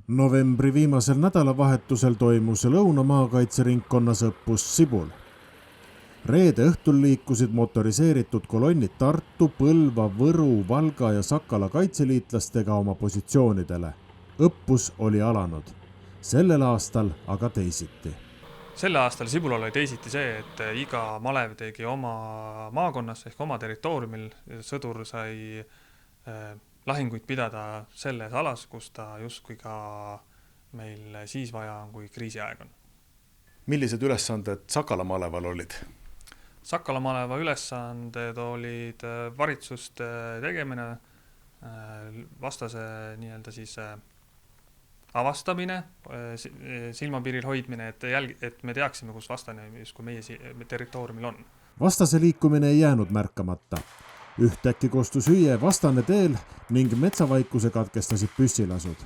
Novembri viimasel nädalavahetusel toimus Lõunamaakaitseringkonnas õppus Sibul. Reede õhtul liikusid motoriseeritud kolonnid Tartu, Põlva, Võru, Valga ja Sakala kaitseliitlastega oma positsioonidele. Õppus oli alanud. Sellel aastal aga teisiti. Selle aastal Sibulal oli teisiti see, et iga malev tegi oma maakonnas ehk oma territooriumil. Sõdur sai lahinguid pidada selles alas, kus ta justkui ka meil siis vaja on, kui kriisiaeg on. Millised ülesanded Sakala maleval olid? Sakala maleva ülesanded olid varitsuste tegemine, vastase nii-öelda siis avastamine, silmapiiril hoidmine, et me teaksime, kus vastane justkui meie territooriumil on. Vastase liikumine ei jäänud märkamata. Ühtäkki kostus hüüe vastane teel ning metsavaikuse katkestasid püssilasud.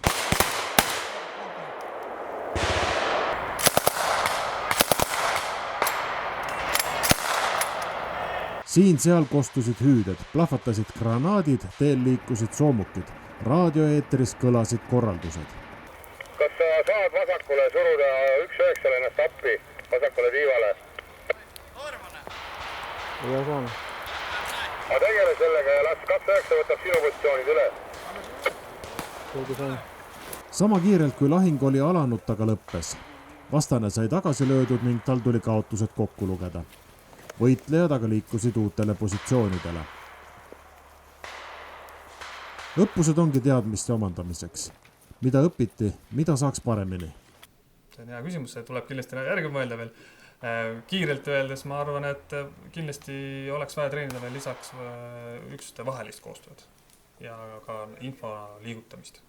Siin-seal kostusid hüüded, plahvatasid granaadid, teel liikusid soomukid. Raadioeetris kõlasid korraldused. Kas sa saad vasakule suruda 1-9 ennast appi vasakule tiivale? Ja saan. Ma tegele sellega ja las 2-9 võtab sinu positsioonid üle. Sama kiirelt kui lahing oli alanud, taga lõppes. Vastane sai tagasi löödud ning tal tuli kaotused kokku lugeda. Võitlejad aga liikusid uutele positsioonidele. Õppused ongi teadmiste omandamiseks. Mida õpiti, mida saaks paremini? See on hea küsimus, see tuleb kindlasti järgi mõelda veel. Kiirelt öeldes ma arvan, et kindlasti oleks vaja treenida veel lisaks üksuste vahelist koostööd ja ka info liigutamist.